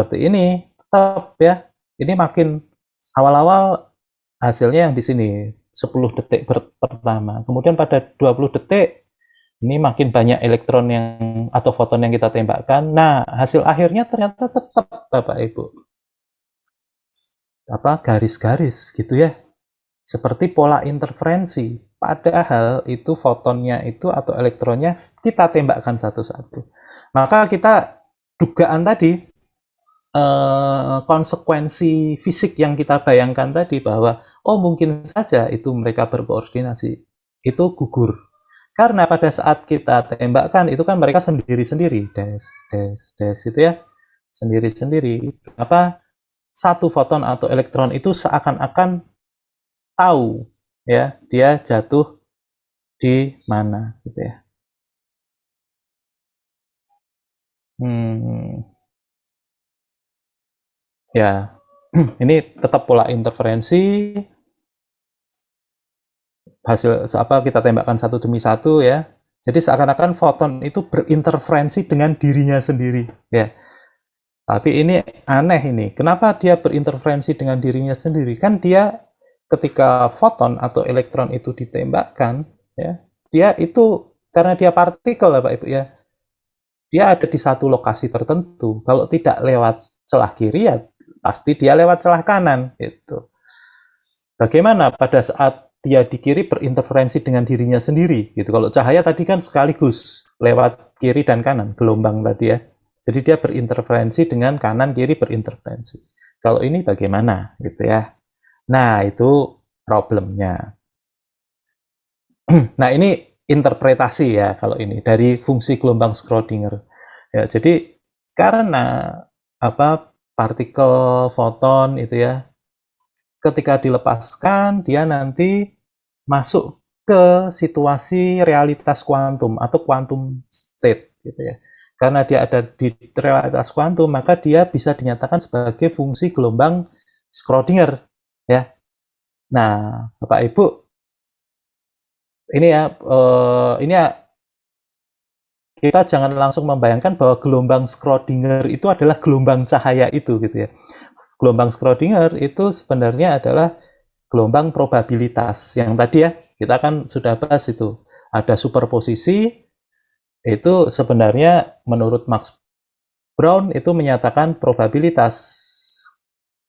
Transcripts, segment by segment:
seperti ini, tetap ya, ini makin awal-awal hasilnya yang di sini 10 detik pertama, kemudian pada 20 detik ini makin banyak elektron yang atau foton yang kita tembakkan. Nah, hasil akhirnya ternyata tetap Bapak Ibu garis-garis gitu ya, seperti pola interferensi, padahal itu fotonnya itu atau elektronnya kita tembakkan satu-satu. Maka kita dugaan tadi, konsekuensi fisik yang kita bayangkan tadi bahwa oh mungkin saja itu mereka berkoordinasi, itu gugur. Karena pada saat kita tembakkan itu kan mereka sendiri-sendiri, itu ya, sendiri-sendiri. Satu foton atau elektron itu seakan-akan tahu ya dia jatuh di mana gitu ya. Ya, ini tetap pola interferensi, hasil kita tembakkan satu demi satu ya. Jadi seakan-akan foton itu berinterferensi dengan dirinya sendiri ya. Tapi ini aneh ini, kenapa dia berinterferensi dengan dirinya sendiri? Kan dia ketika foton atau elektron itu ditembakkan ya, dia itu karena dia partikel ya Pak Ibu ya, dia ada di satu lokasi tertentu. Kalau tidak lewat celah kiri ya pasti dia lewat celah kanan gitu. Bagaimana pada saat dia di kiri berinterferensi dengan dirinya sendiri gitu. Kalau cahaya tadi kan sekaligus lewat kiri dan kanan, gelombang tadi ya. Jadi dia berinterferensi dengan kanan kiri berinterferensi. Kalau ini bagaimana gitu ya. Nah, itu problemnya. Nah, ini interpretasi ya kalau ini dari fungsi gelombang Schrödinger. Ya, jadi karena partikel foton itu ya ketika dilepaskan dia nanti masuk ke situasi realitas kuantum atau quantum state gitu ya. Karena dia ada di realitas kuantum, maka dia bisa dinyatakan sebagai fungsi gelombang Schrödinger ya. Nah, Bapak Ibu, ini ya kita jangan langsung membayangkan bahwa gelombang Schrödinger itu adalah gelombang cahaya itu gitu ya. Gelombang Schrödinger itu sebenarnya adalah gelombang probabilitas yang tadi ya kita kan sudah bahas itu ada superposisi itu sebenarnya menurut Max Born itu menyatakan probabilitas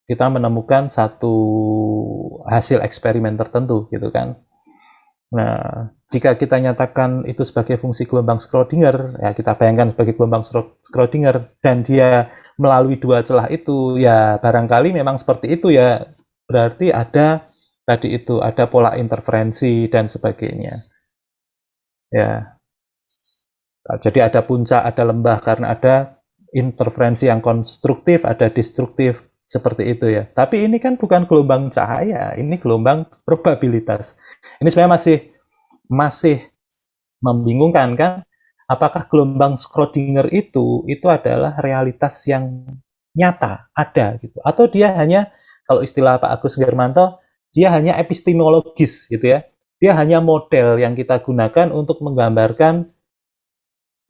kita menemukan satu hasil eksperimen tertentu gitu kan. Nah, jika kita nyatakan itu sebagai fungsi gelombang Schrödinger, ya kita bayangkan sebagai gelombang Schrödinger dan dia melalui dua celah itu, ya barangkali memang seperti itu ya. Berarti ada tadi itu ada pola interferensi dan sebagainya. Ya. Jadi ada puncak, ada lembah karena ada interferensi yang konstruktif, ada destruktif seperti itu ya. Tapi ini kan bukan gelombang cahaya, ini gelombang probabilitas. Ini sebenarnya masih membingungkan kan? Apakah gelombang Schrödinger itu adalah realitas yang nyata, ada gitu. Atau dia hanya kalau istilah Pak Agus Germanto, dia hanya epistemologis gitu ya. Dia hanya model yang kita gunakan untuk menggambarkan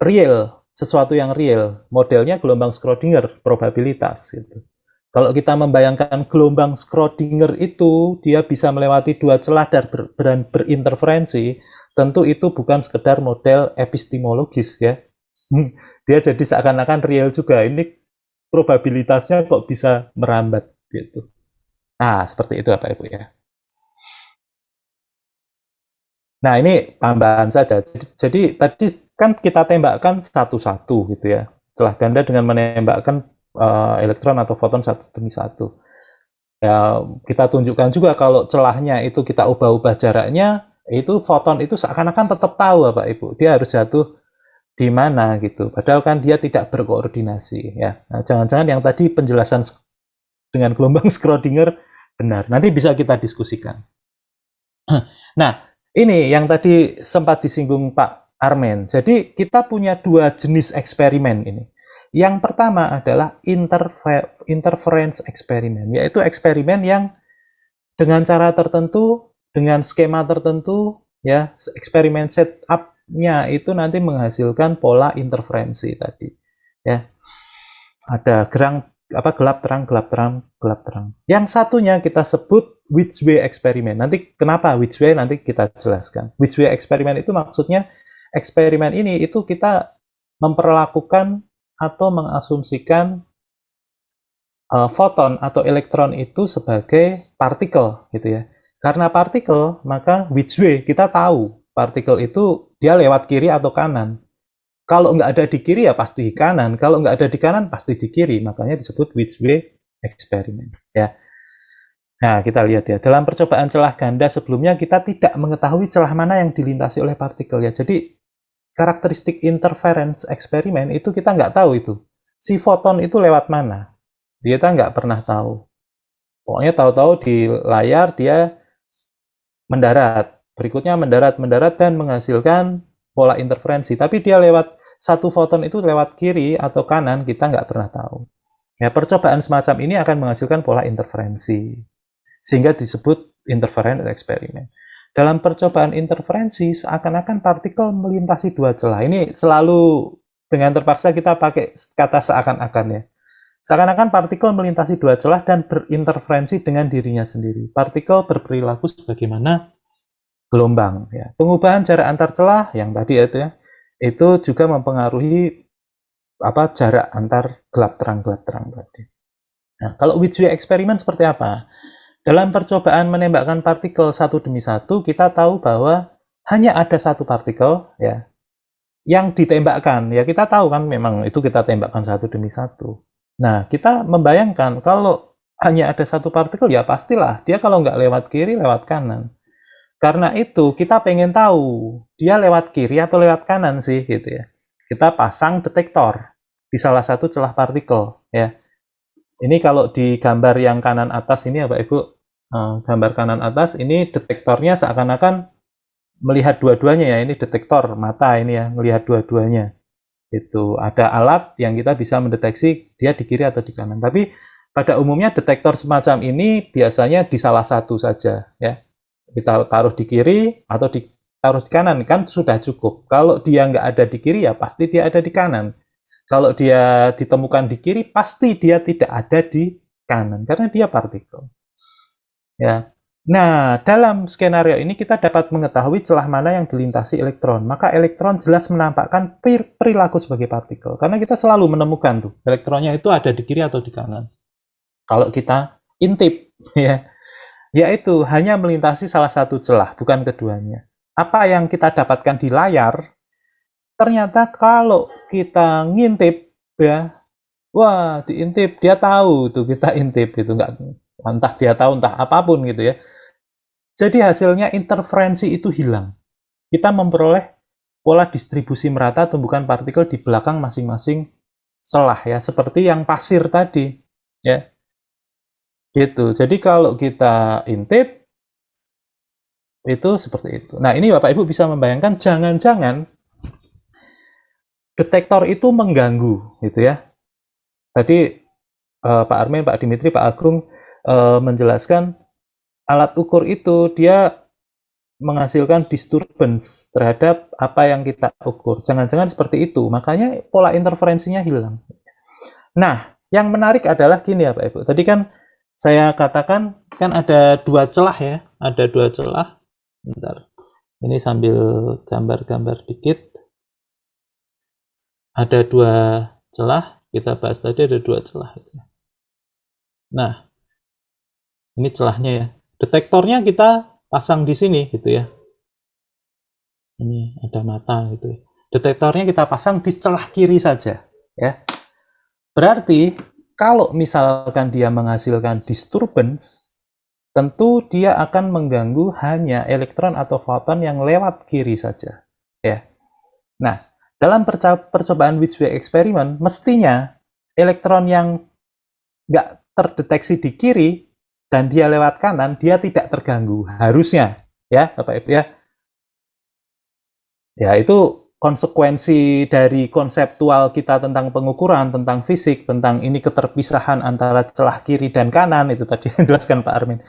real, sesuatu yang real. Modelnya gelombang Schrödinger, probabilitas gitu. Kalau kita membayangkan gelombang Schrödinger itu dia bisa melewati dua celah dan berinterferensi, tentu itu bukan sekedar model epistemologis ya. Dia jadi seakan-akan real juga. Ini probabilitasnya kok bisa merambat gitu. Nah, seperti itu Bapak Ibu ya. Nah, ini tambahan saja. Jadi tadi kan kita tembakkan satu-satu gitu ya. Celah ganda dengan menembakkan elektron atau foton satu demi satu. Ya, kita tunjukkan juga kalau celahnya itu kita ubah-ubah jaraknya, itu foton itu seakan-akan tetap tahu Bapak Ibu, dia harus jatuh di mana gitu. Padahal kan dia tidak berkoordinasi ya. Nah, jangan-jangan yang tadi penjelasan dengan gelombang Schrödinger benar. Nanti bisa kita diskusikan. Nah, ini yang tadi sempat disinggung Pak Armen. Jadi kita punya dua jenis eksperimen ini. Yang pertama adalah interference eksperimen, yaitu eksperimen yang dengan cara tertentu, dengan skema tertentu, ya eksperimen setup-nya itu nanti menghasilkan pola interferensi tadi. Ya, ada gerang gelap terang, gelap terang, gelap terang. Yang satunya kita sebut Wijwe eksperimen. Nanti kenapa Wijwe nanti kita jelaskan. Wijwe eksperimen itu maksudnya eksperimen ini itu kita memperlakukan atau mengasumsikan foton atau elektron itu sebagai partikel gitu ya. Karena partikel, maka which way kita tahu partikel itu dia lewat kiri atau kanan. Kalau nggak ada di kiri ya pasti di kanan. Kalau nggak ada di kanan pasti di kiri. Makanya disebut which way eksperimen. Ya. Nah, kita lihat ya. Dalam percobaan celah ganda sebelumnya kita tidak mengetahui celah mana yang dilintasi oleh partikel ya. Jadi karakteristik interference eksperimen itu kita nggak tahu itu. Si foton itu lewat mana. Kita nggak pernah tahu. Pokoknya tahu-tahu di layar dia mendarat. Berikutnya mendarat dan menghasilkan pola interferensi. Tapi dia lewat satu foton itu lewat kiri atau kanan, kita nggak pernah tahu. Ya, percobaan semacam ini akan menghasilkan pola interferensi. Sehingga disebut interference eksperimen. Dalam percobaan interferensi, seakan-akan partikel melintasi dua celah. Ini selalu dengan terpaksa kita pakai kata seakan-akan ya. Seakan-akan partikel melintasi dua celah dan berinterferensi dengan dirinya sendiri. Partikel berperilaku sebagaimana gelombang. Ya. Pengubahan jarak antar celah yang tadi itu juga mempengaruhi jarak antar gelap terang tadi. Nah, kalau Wijwe eksperimen seperti apa? Dalam percobaan menembakkan partikel satu demi satu, kita tahu bahwa hanya ada satu partikel ya yang ditembakkan. Ya kita tahu kan memang itu kita tembakkan satu demi satu. Nah, kita membayangkan kalau hanya ada satu partikel, ya pastilah dia kalau nggak lewat kiri, lewat kanan. Karena itu, kita pengen tahu dia lewat kiri atau lewat kanan sih, gitu ya. Kita pasang detektor di salah satu celah partikel, ya. Ini kalau di gambar yang kanan atas ini, ya Bapak Ibu, gambar kanan atas, ini detektornya seakan-akan melihat dua-duanya ya. Ini detektor mata ini ya, melihat dua-duanya. Itu ada alat yang kita bisa mendeteksi dia di kiri atau di kanan. Tapi pada umumnya detektor semacam ini biasanya di salah satu saja ya. Kita taruh di kiri atau ditaruh di kanan kan sudah cukup. Kalau dia nggak ada di kiri ya pasti dia ada di kanan. Kalau dia ditemukan di kiri pasti dia tidak ada di kanan karena dia partikel. Ya. Nah, dalam skenario ini kita dapat mengetahui celah mana yang dilintasi elektron. Maka elektron jelas menampakkan perilaku sebagai partikel. Karena kita selalu menemukan tuh, elektronnya itu ada di kiri atau di kanan. Kalau kita intip, ya, yaitu hanya melintasi salah satu celah, bukan keduanya. Apa yang kita dapatkan di layar, ternyata kalau kita ngintip, ya, wah, diintip, dia tahu tuh kita intip, gitu, nggak, entah dia tahu, entah apapun gitu ya. Jadi hasilnya interferensi itu hilang. Kita memperoleh pola distribusi merata tumbukan partikel di belakang masing-masing celah ya, seperti yang pasir tadi ya. Gitu. Jadi kalau kita intip itu seperti itu. Nah, ini Bapak Ibu bisa membayangkan jangan-jangan detektor itu mengganggu gitu ya. Tadi Pak Armin, Pak Dimitri, Pak Agung menjelaskan alat ukur itu dia menghasilkan disturbance terhadap apa yang kita ukur. Jangan-jangan seperti itu, makanya pola interferensinya hilang. Nah, yang menarik adalah gini ya Pak Ibu. Tadi kan saya katakan kan ada dua celah ya, ada dua celah. Bentar, ini sambil gambar-gambar dikit. Ada dua celah, kita bahas tadi ada dua celah. Nah, ini celahnya ya. Detektornya kita pasang di sini gitu ya. Ini ada mata gitu ya. Detektornya kita pasang di celah kiri saja ya. Berarti kalau misalkan dia menghasilkan disturbance, tentu dia akan mengganggu hanya elektron atau foton yang lewat kiri saja ya. Nah, dalam percobaan Wijwe eksperimen mestinya elektron yang nggak terdeteksi di kiri dan dia lewat kanan, dia tidak terganggu. Harusnya, ya Bapak Ibu ya. Ya, itu konsekuensi dari konseptual kita tentang pengukuran, tentang fisik, tentang ini keterpisahan antara celah kiri dan kanan, itu tadi yang dijelaskan Pak Armin.